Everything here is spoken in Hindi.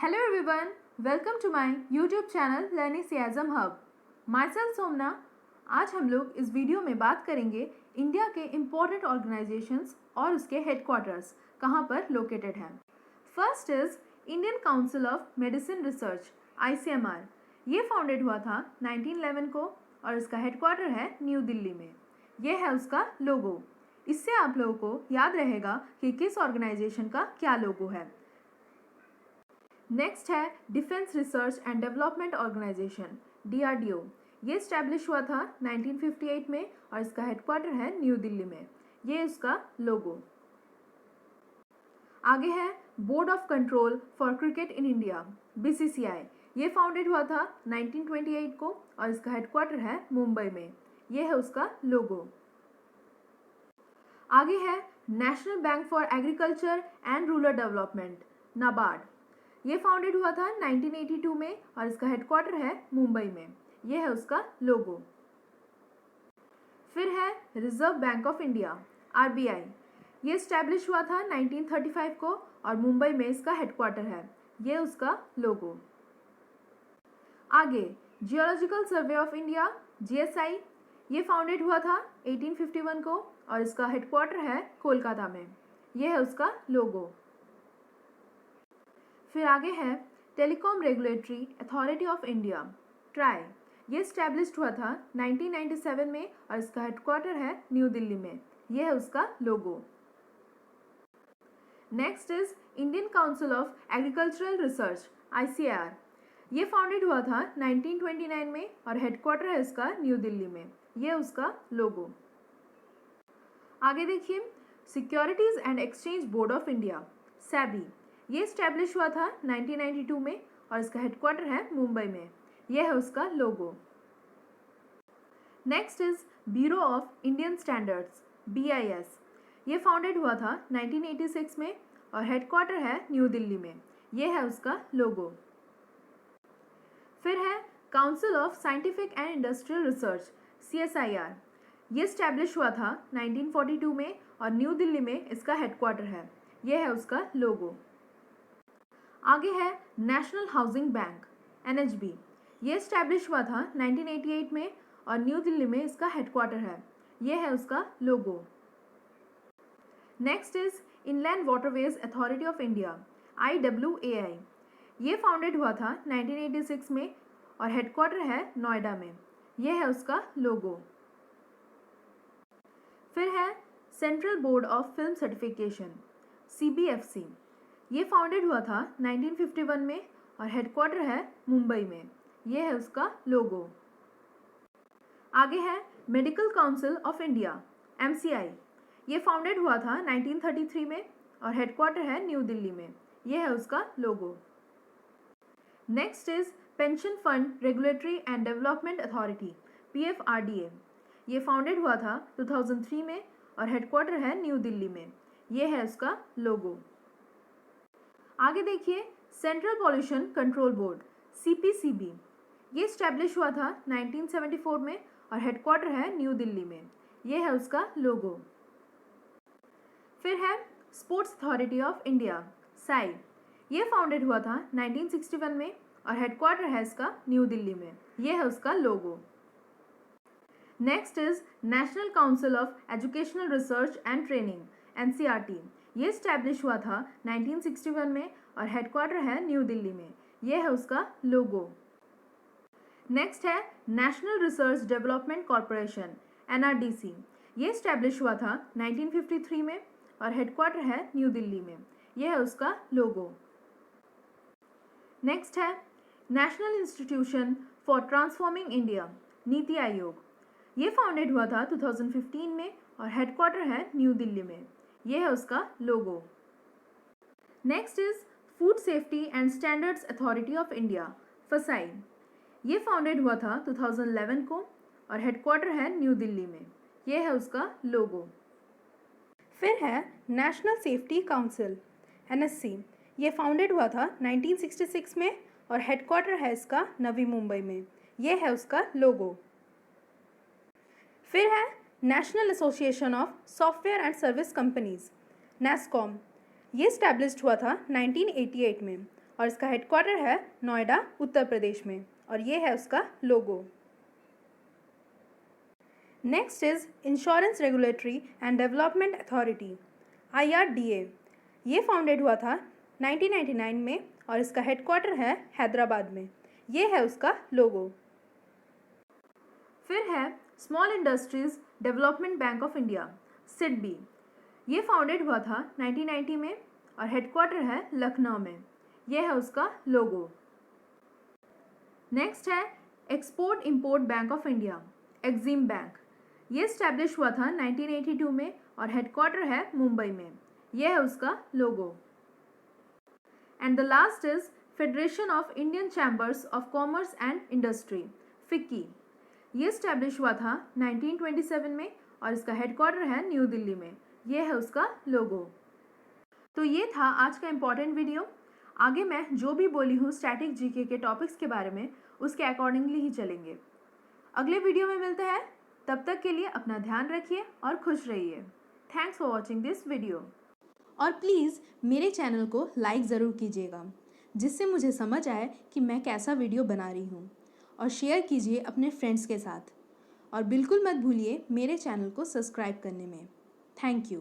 Hello everyone, welcome to my YouTube channel Learning Siazam Hub. Myself सोमना. आज हम लोग इस वीडियो में बात करेंगे इंडिया के इम्पोर्टेंट ऑर्गेनाइजेशंस और उसके हेडक्वार्टर्स कहाँ पर लोकेटेड हैं. First is Indian council of medicine research ICMR. ये फाउंडेड हुआ था 1911 को और इसका हेडक्वार्टर है न्यू दिल्ली में. ये है उसका लोगो. इससे आप लोगों को याद रहेगा कि किस ऑर्गेनाइजेशन का क्या लोगो है. नेक्स्ट है defence research and development organisation DRDO. ये इस्टेब्लिश हुआ था 1958 में और इसका हेडक्वार्टर है न्यू दिल्ली में. ये इसका लोगो. आगे है board of control for cricket in India BCCI. ये फाउंडेड हुआ था 1928 को और इसका हेडक्वार्टर है मुंबई में. ये है उसका लोगो. आगे है national bank for agriculture and rural development NABARD. ये फाउंडेड हुआ था 1982 में और इसका हेडक्वार्टर है मुंबई में. ये है उसका लोगो. फिर है reserve bank of India RBI. ये इस्टेब्लिश हुआ था 1935 को और मुंबई में इसका हेडक्वार्टर है. ये उसका लोगो. आगे geological survey of India GSI. ये फाउंडेड हुआ था 1851 को और इसका हेडक्वार्टर है कोलकाता में. ये है उसका लोगो. फिर आगे है telecom regulatory authority of India TRAI. ये इस्टेब्लिश्ड हुआ था 1997 में और इसका हेडक्वार्टर है न्यू दिल्ली में. यह है उसका logo. Next is Indian council of agricultural research ICAR. ये फाउंडेड हुआ था 1929 में और हेडक्वार्टर है इसका न्यू दिल्ली में. यह उसका लोगो. आगे देखिए securities and exchange board of India SEBI. ये इस्टेब्लिश हुआ था 1992 में और इसका हेडक्वार्टर है मुंबई में. यह है उसका logo. Next is bureau of Indian standards BIS. ये फाउंडेड हुआ था 1986 में और हेडक्वार्टर है न्यू दिल्ली में. यह है उसका लोगो. फिर है council of scientific and industrial research CSIR. ये इस्टेब्लिश हुआ था 1942 में और न्यू दिल्ली में इसका हेडक्वार्टर है. यह है उसका लोगो. आगे है नेशनल हाउसिंग बैंक NHB. ये इस्टेब्लिश हुआ था 1988 में और न्यू दिल्ली में इसका हेडक्वार्टर है. यह है उसका logo. Next is inland waterways authority of India IWAI. ये फाउंडेड हुआ था 1986 में और हेडक्वार्टर है नोएडा में. यह है उसका लोगो. फिर है central board of film certification CBFC. ये फाउंडेड हुआ था 1951 में और हेडक्वार्टर है मुंबई में. यह है उसका लोगो. आगे है medical council of India MCI. ये फाउंडेड हुआ था 1933 में और हेडक्वार्टर है न्यू दिल्ली में. यह है उसका logo. Next is pension fund regulatory and development authority PFRDA. ये फाउंडेड हुआ था 2003 में और हेडक्वार्टर है न्यू दिल्ली में. यह है उसका लोगो. आगे देखिए central pollution control board CPCB. ये इस्टेब्लिश हुआ था 1974 में और हेडक्वार्टर है न्यू दिल्ली में. यह है उसका लोगो. फिर है sports authority of India SAI. ये फाउंडेड हुआ था 1961 में और हेडक्वार्टर है इसका न्यू दिल्ली में. यह है उसका logo. Next is national council of educational research and training NCRT. ये इस्टेब्लिश हुआ था 1961 में और हेडक्वार्टर है न्यू दिल्ली में. यह है उसका लोगो. नेक्स्ट है national research development corporation NRDC. ये इस्टेब्लिश हुआ था 1953 में और हेडक्वार्टर है न्यू दिल्ली में. यह है उसका लोगो. नेक्स्ट है national institution for transforming India NITI Aayog. ये फाउंडेड हुआ था 2015 में और हेडक्वार्टर है न्यू दिल्ली में. यह है उसका logo. Next is food safety and standards authority of India FSSAI. ये फाउंडेड हुआ था 2011 को और हेडक्वार्टर है न्यू दिल्ली में. यह है उसका लोगो. फिर है नेशनल सेफ्टी काउंसिल NSC. ये फाउंडेड हुआ था 1966 में और हेडक्वार्टर है इसका नवी मुंबई में. यह है उसका लोगो. फिर है national association of software and service companies NASSCOM. ये इस्टेब्लिश्ड हुआ था 1988 में और इसका हेडक्वार्टर है नोएडा, उत्तर प्रदेश में, और ये है उसका logo. Next is insurance regulatory and development authority, IRDA। ये फाउंडेड हुआ था 1999 में और इसका हेडक्वार्टर है हैदराबाद में। ये है उसका लोगो। फिर है small industries development bank of India, SIDBI। ये फाउंडेड हुआ था 1990 में और हेडक्वार्टर है लखनऊ में। यह है उसका लोगो। नेक्स्ट है export import bank of India, Exim bank. ये स्टैब्लिश हुआ था 1982 में और हेडक्वार्टर है मुंबई में। यह है उसका logo. And the last is federation of Indian chambers of commerce and industry, FICCI। ये स्टैब्लिश हुआ था 1927 में और इसका हेडक्वार्टर है न्यू दिल्ली में। यह है उसका लोगो। तो ये था आज का इम्पॉर्टेंट वीडियो। आगे मैं जो भी बोली हूँ स्टैटिक जीके के टॉपिक्स के बारे में, उसके अकॉर्डिंगली ही चलेंगे। अगले वीडियो में मिलते हैं, तब तक के लिए अपना ध्यान रखिए और खुश रहिए। Thanks for watching this video. और प्लीज़ मेरे चैनल को लाइक ज़रूर कीजिएगा, जिससे मुझे समझ आए कि मैं कैसा वीडियो बना रही हूँ, और शेयर कीजिए अपने फ्रेंड्स के साथ। और बिल्कुल मत भूलिए मेरे चैनल को सब्सक्राइब करने में। Thank you.